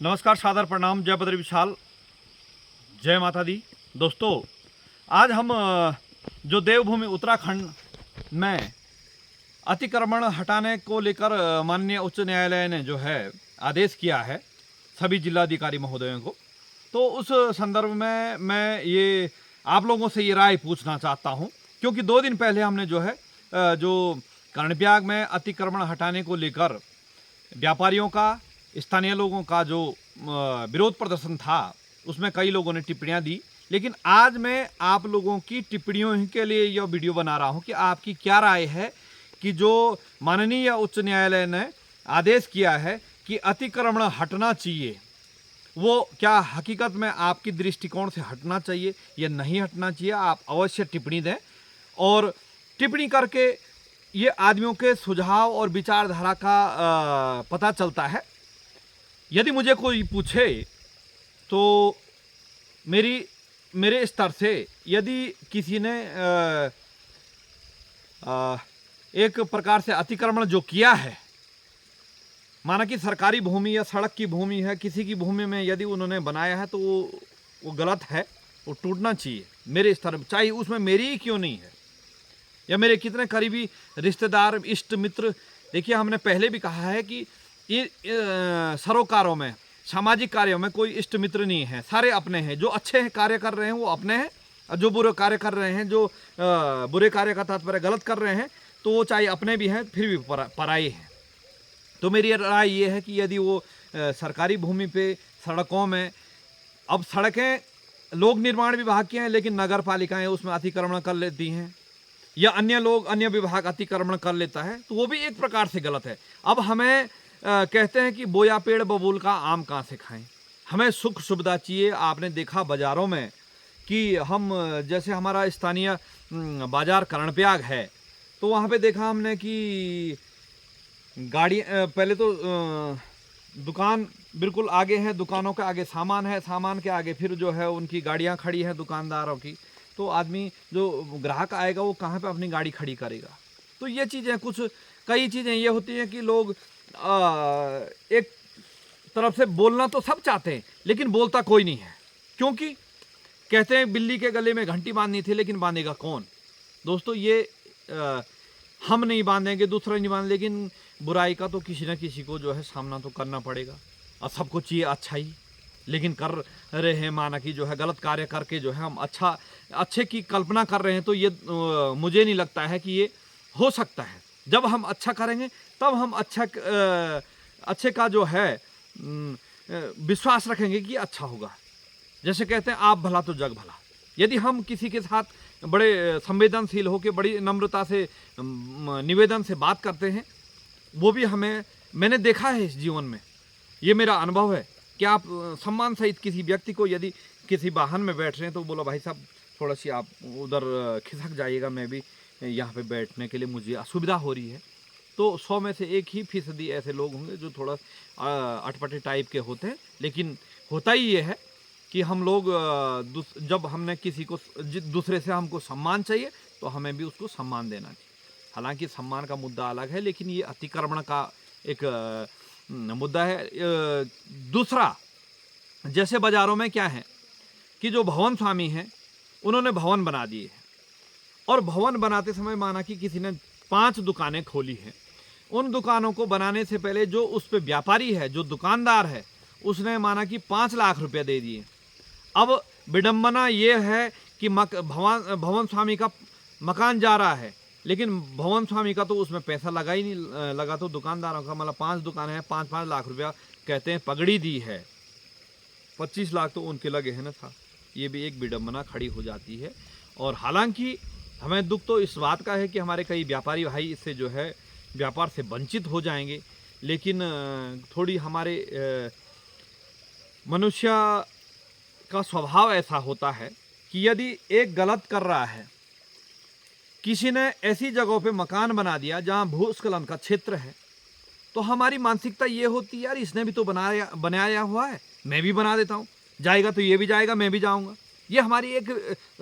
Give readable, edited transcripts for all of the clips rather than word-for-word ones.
नमस्कार, सादर प्रणाम, जय बद्री विशाल, जय माता दी। दोस्तों, आज हम जो देवभूमि उत्तराखंड में अतिक्रमण हटाने को लेकर माननीय उच्च न्यायालय ने जो है आदेश किया है सभी जिलाधिकारी महोदयों को, तो उस संदर्भ में मैं ये आप लोगों से ये राय पूछना चाहता हूँ, क्योंकि 2 दिन पहले हमने जो है जो कर्णप्रयाग में अतिक्रमण हटाने को लेकर व्यापारियों का, स्थानीय लोगों का जो विरोध प्रदर्शन था, उसमें कई लोगों ने टिप्पणियां दी। लेकिन आज मैं आप लोगों की टिप्पणियों ही के लिए यह वीडियो बना रहा हूं कि आपकी क्या राय है कि जो माननीय उच्च न्यायालय ने आदेश किया है कि अतिक्रमण हटना चाहिए, वो क्या हकीकत में आपकी दृष्टिकोण से हटना चाहिए या नहीं हटना चाहिए। आप अवश्य टिप्पणी दें, और टिप्पणी करके ये आदमियों के सुझाव और विचारधारा का पता चलता है। यदि मुझे कोई पूछे तो मेरे स्तर से यदि किसी ने एक प्रकार से अतिक्रमण जो किया है, माना कि सरकारी भूमि या सड़क की भूमि है, किसी की भूमि में यदि उन्होंने बनाया है तो वो गलत है, वो टूटना चाहिए मेरे स्तर पर, चाहे उसमें मेरी ही क्यों नहीं है या मेरे कितने करीबी रिश्तेदार, इष्ट मित्र। देखिए, हमने पहले भी कहा है कि सरोकारों में, सामाजिक कार्यों में कोई इष्ट मित्र नहीं है, सारे अपने हैं। जो अच्छे हैं, कार्य कर रहे हैं, वो अपने हैं, और जो बुरे कार्य कर रहे हैं, जो बुरे कार्य का तात्पर्य गलत कर रहे हैं, तो वो चाहे अपने भी हैं फिर भी पराये हैं। तो मेरी राय ये है कि यदि वो सरकारी भूमि पे, सड़कों में, अब सड़कें लोक निर्माण विभाग की हैं, लेकिन नगर पालिकाएँ उसमें अतिक्रमण कर लेती हैं, या अन्य लोग, अन्य विभाग अतिक्रमण कर लेता है, तो वो भी एक प्रकार से गलत है। अब हमें कहते हैं कि बोया पेड़ बबूल का आम कहाँ से खाएं। हमें सुख सुविधा चाहिए। आपने देखा बाज़ारों में कि हम, जैसे हमारा स्थानीय बाज़ार कर्णप्रयाग है, तो वहाँ पे देखा हमने कि गाड़ी, पहले तो दुकान बिल्कुल आगे है, दुकानों के आगे सामान है, सामान के आगे फिर जो है उनकी गाड़ियाँ खड़ी हैं दुकानदारों की। तो आदमी, जो ग्राहक आएगा, वो कहाँ पे अपनी गाड़ी खड़ी करेगा। तो ये चीज़ें, कई चीज़ें ये होती हैं कि लोग एक तरफ से बोलना तो सब चाहते हैं, लेकिन बोलता कोई नहीं है, क्योंकि कहते हैं बिल्ली के गले में घंटी बांधनी थी, लेकिन बांधेगा कौन। दोस्तों, ये हम नहीं बांधेंगे, दूसरा नहीं बांध, लेकिन बुराई का तो किसी न किसी को जो है सामना तो करना पड़ेगा। और सबको चाहिए अच्छाई, लेकिन कर रहे हैं, माना कि जो है गलत कार्य करके जो है हम अच्छे की कल्पना कर रहे हैं, तो ये मुझे नहीं लगता है कि ये हो सकता है। जब हम अच्छा करेंगे तब हम अच्छे का जो है विश्वास रखेंगे कि अच्छा होगा। जैसे कहते हैं, आप भला तो जग भला। यदि हम किसी के साथ बड़े संवेदनशील होकर, बड़ी नम्रता से, निवेदन से बात करते हैं, वो भी मैंने देखा है इस जीवन में, ये मेरा अनुभव है कि आप सम्मान सहित किसी व्यक्ति को, यदि किसी वाहन में बैठ रहे हैं, तो बोलो भाई साहब थोड़ा सी आप उधर खिसक जाइएगा, मैं भी यहाँ पे बैठने के लिए मुझे असुविधा हो रही है। तो 100 में से 1 ही फीसदी ऐसे लोग होंगे जो थोड़ा अटपटे टाइप के होते हैं। लेकिन होता ही ये है कि हम लोग जब हमने किसी को, दूसरे से हमको सम्मान चाहिए, तो हमें भी उसको सम्मान देना चाहिए। हालांकि सम्मान का मुद्दा अलग है, लेकिन ये अतिक्रमण का एक मुद्दा है। दूसरा, जैसे बाज़ारों में क्या है कि जो भवन स्वामी हैं, उन्होंने भवन बना दिए हैं, और भवन बनाते समय माना कि किसी ने 5 दुकानें खोली हैं। उन दुकानों को बनाने से पहले जो उस पे व्यापारी है, जो दुकानदार है, उसने माना कि 5 लाख रुपए दे दिए। अब विडंबना ये है कि भवन स्वामी का मकान जा रहा है, लेकिन भवन स्वामी का तो उसमें पैसा लगा ही नहीं, लगा तो दुकानदारों का, मतलब 5 दुकानें हैं, 5-5 लाख रुपया कहते हैं पगड़ी दी है, 25 लाख तो उनके लगे हैं ना था। ये भी एक विडंबना खड़ी हो जाती है। और हालांकि हमें दुख तो इस बात का है कि हमारे कई व्यापारी भाई इससे जो है व्यापार से वंचित हो जाएंगे, लेकिन थोड़ी हमारे मनुष्य का स्वभाव ऐसा होता है कि यदि एक गलत कर रहा है, किसी ने ऐसी जगहों पे मकान बना दिया जहां भूस्खलन का क्षेत्र है, तो हमारी मानसिकता ये होती है, यार इसने भी तो बनाया हुआ है, मैं भी बना देता हूँ, जाएगा तो ये भी जाएगा, मैं भी जाऊँगा। ये हमारी एक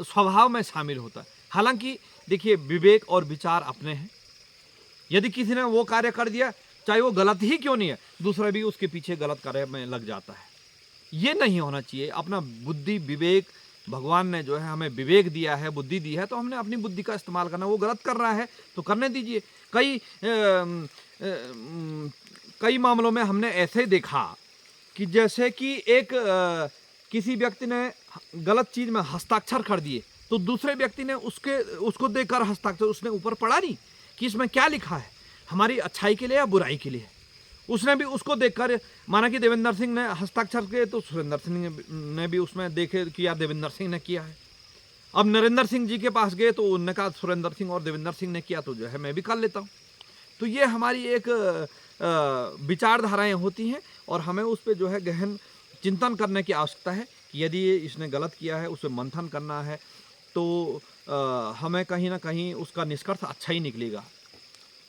स्वभाव में शामिल होता है। हालांकि देखिए, विवेक और विचार अपने हैं। यदि किसी ने वो कार्य कर दिया चाहे वो गलत ही क्यों नहीं है, दूसरा भी उसके पीछे गलत कार्य में लग जाता है। ये नहीं होना चाहिए। अपना बुद्धि विवेक, भगवान ने जो है हमें विवेक दिया है, बुद्धि दी है, तो हमने अपनी बुद्धि का इस्तेमाल करना। वो गलत कर रहा है तो करने दीजिए। कई मामलों में हमने ऐसे देखा कि जैसे कि एक किसी व्यक्ति ने गलत चीज में हस्ताक्षर कर दिए, तो दूसरे व्यक्ति ने उसको देखकर हस्ताक्षर उसने ऊपर पढ़ा नहीं कि इसमें क्या लिखा है, हमारी अच्छाई के लिए या बुराई के लिए। उसने भी उसको देखकर, माना कि देवेंद्र सिंह ने हस्ताक्षर किए तो सुरेंद्र सिंह ने भी उसमें देखे कि यार देवेंद्र सिंह ने किया है। अब नरेंद्र सिंह जी के पास गए तो उन्होंने कहा सुरेंद्र सिंह और देवेंद्र सिंह ने किया, तो जो है मैं भी कर लेता हूँ। तो ये हमारी एक विचारधाराएं होती हैं और हमें उस पर जो है गहन चिंतन करने की आवश्यकता है कि यदि इसने गलत किया है, उसे मंथन करना है, तो हमें कहीं ना कहीं उसका निष्कर्ष अच्छा ही निकलेगा।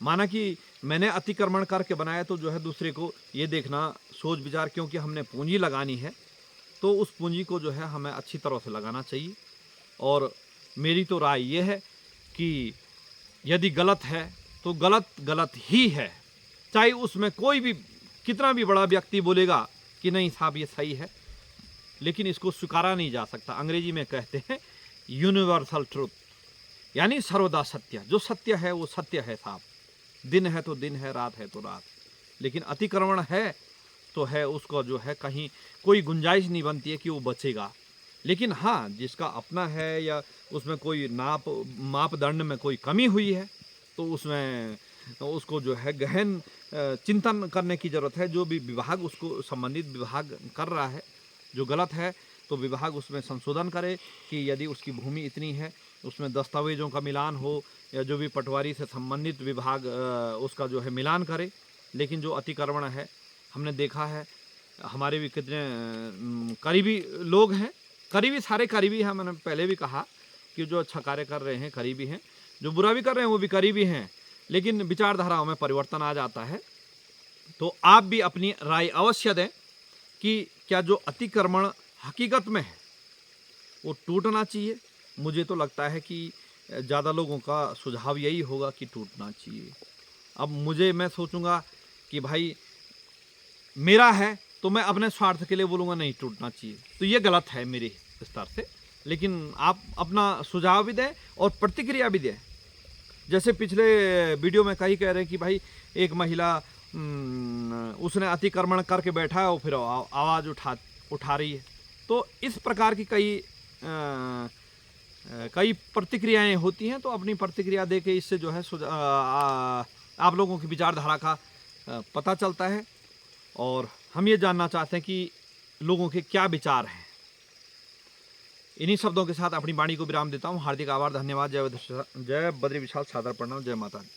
माना कि मैंने अतिक्रमण करके बनाया, तो जो है दूसरे को ये देखना, सोच विचार, क्योंकि हमने पूंजी लगानी है तो उस पूंजी को जो है हमें अच्छी तरह से लगाना चाहिए। और मेरी तो राय ये है कि यदि गलत है तो गलत गलत ही है, चाहे उसमें कोई भी कितना भी बड़ा व्यक्ति बोलेगा कि नहीं साहब ये सही है, लेकिन इसको स्वीकारा नहीं जा सकता। अंग्रेजी में कहते हैं यूनिवर्सल ट्रुथ, यानी सर्वदा सत्य। जो सत्य है वो सत्य है साहब। दिन है तो दिन है, रात है तो रात। लेकिन अतिक्रमण है तो है, उसको जो है कहीं कोई गुंजाइश नहीं बनती है कि वो बचेगा। लेकिन हाँ, जिसका अपना है या उसमें कोई मापदंड में कोई कमी हुई है, तो उसमें उसको जो है गहन चिंतन करने की ज़रूरत है। जो भी विभाग, उसको संबंधित विभाग कर रहा है, जो गलत है तो विभाग उसमें संशोधन करे कि यदि उसकी भूमि इतनी है, उसमें दस्तावेजों का मिलान हो, या जो भी पटवारी से संबंधित विभाग उसका जो है मिलान करे। लेकिन जो अतिक्रमण है, हमने देखा है, हमारे भी कितने करीबी लोग हैं, करीबी सारे करीबी हैं। मैंने पहले भी कहा कि जो अच्छा कार्य कर रहे हैं करीबी हैं, जो बुरा भी कर रहे हैं वो भी करीबी हैं। लेकिन विचारधाराओं में परिवर्तन आ जाता है। तो आप भी अपनी राय अवश्य दें कि क्या जो अतिक्रमण हकीकत में है वो टूटना चाहिए। मुझे तो लगता है कि ज़्यादा लोगों का सुझाव यही होगा कि टूटना चाहिए। अब मैं सोचूंगा कि भाई मेरा है तो मैं अपने स्वार्थ के लिए बोलूँगा नहीं टूटना चाहिए, तो ये गलत है मेरे स्तर से। लेकिन आप अपना सुझाव भी दें और प्रतिक्रिया भी दें। जैसे पिछले वीडियो में कई कह रहे हैं कि भाई एक महिला उसने अतिक्रमण करके बैठा है और फिर आवाज़ उठा रही है। तो इस प्रकार की कई प्रतिक्रियाएं होती हैं। तो अपनी प्रतिक्रिया दे के इससे जो है आप लोगों की विचारधारा का पता चलता है और हम ये जानना चाहते हैं कि लोगों के क्या विचार हैं। इन्हीं शब्दों के साथ अपनी वाणी को विराम देता हूँ। हार्दिक आभार, धन्यवाद। जय बद्री विशाल, सादर प्रणाम, जय माता दी।